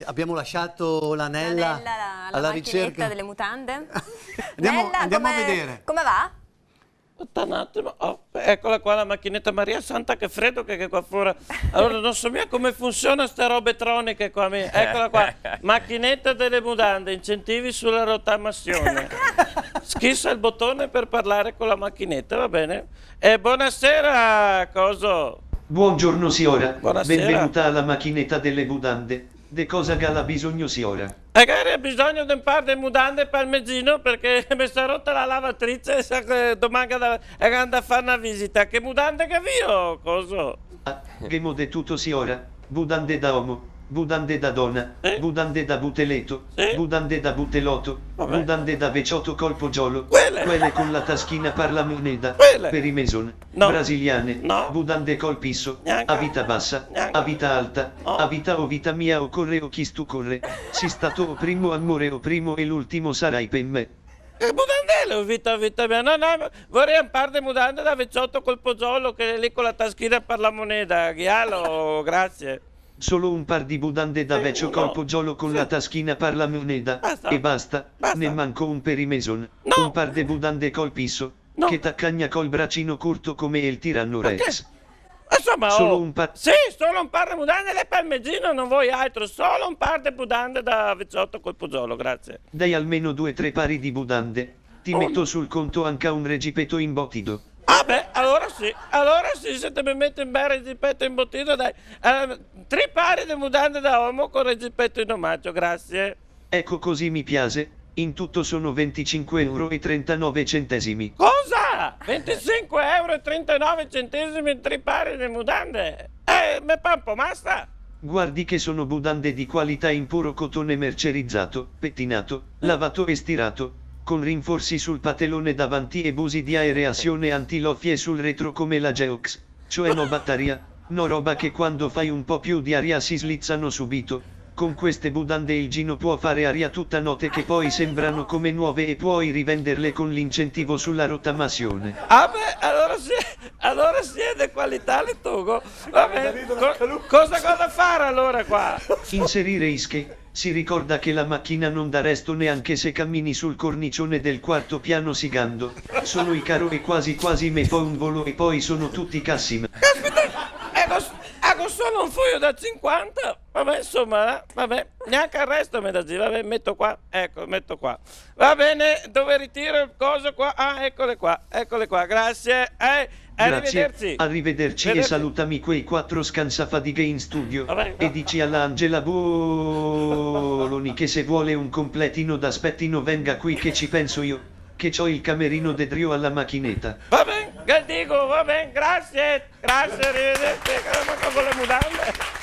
abbiamo lasciato l'Anella alla ricerca delle mutande. andiamo a vedere. Come va? Aspetta un attimo, eccola qua la macchinetta, Maria Santa che freddo che è qua fuori. Allora non so mica come funziona sta robe elettroniche qua, eccola qua, macchinetta delle mutande, incentivi sulla rottamazione. Schissa il bottone per parlare con la macchinetta, va bene? Buonasera, coso. Buongiorno signora, Buonasera. benvenuta alla macchinetta delle mutande. De cosa gala bisogno signora? Magari ha bisogno di un par di mutande parmigiano perché mi sta rotta la lavatrice e sa che domani è andata a fare una visita. Che mutande che vi coso? Gemo de tutto signora, budande da uomo, budande da donna, budande da buteleto, budande da butelotto, Vabbè. budande da vecchiotto colpo giolo, Quelle. con la taschina per la moneta, Quelle. per i meson, No. brasiliane, No. budande col pisso, Neanche. a vita bassa, Neanche. a vita alta, No. a vita o vita mia o corre o chi tu corre, si stato o primo amore o primo e l'ultimo sarai per me. Che mutandelle, vita mia. No, vorrei un par di mutande da vecchiotto col pogiolo che è lì con la taschina per la moneta. Ghialo, grazie. Solo un par di budande da vecchio no. colpo giolo con la taschina per la moneta Basta. e basta, Basta. ne manco un per i meson, No. un par de budande col pisso, No. che t'accagna col braccino corto come il tiranno Rex. Insomma, Solo un par- Sì, solo un par di mutande e parmigiano, non vuoi altro. Solo un par di mutande da vecchiotto col pogiolo, grazie. Dai almeno 2-3 pari di budande, ti Oh, metto no. sul conto anche un regipeto imbottido. Ah beh, allora sì, se te mi metti in bel reggipetto imbottito, dai. 3 pari di mutande da uomo con reggipetto in omaggio, grazie. Ecco così mi piace, in tutto sono 25,39 €. Cosa? 25,39 € in 3 pari di mutande? Me fa un po' basta. Guardi che sono budande di qualità in puro cotone mercerizzato, pettinato, lavato e stirato, con rinforzi sul patelone davanti e busi di aereazione antiloffie sul retro come la Geox, cioè no batteria, no roba che quando fai un po' più di aria si slizzano subito. Con queste budande il Gino può fare aria tutta notte che poi sembrano come nuove e puoi rivenderle con l'incentivo sulla rottamazione. Ah beh, allora sì è di qualità le Togo. Va bene, cosa fare allora qua? Inserire ische, si ricorda che la macchina non dà resto neanche se cammini sul cornicione del quarto piano sigando. Sono i caro e quasi me fa un volo e poi sono tutti cassim. Ecco solo un foglio da 50, vabbè insomma, vabbè, neanche il resto mi da dire, vabbè metto qua, ecco, metto qua. Va bene, dove ritiro il coso qua? Ah, eccole qua, grazie. Grazie, Arrivederci. arrivederci e Vederci. salutami quei 4 scansafadighe in studio. Vabbè, E dici alla Angela Boloni che se vuole un completino d'aspettino venga qui che ci penso io, che c'ho il camerino de Drio alla macchinetta. Va bene, che dico, va bene, grazie, arrivederci, con le mutande.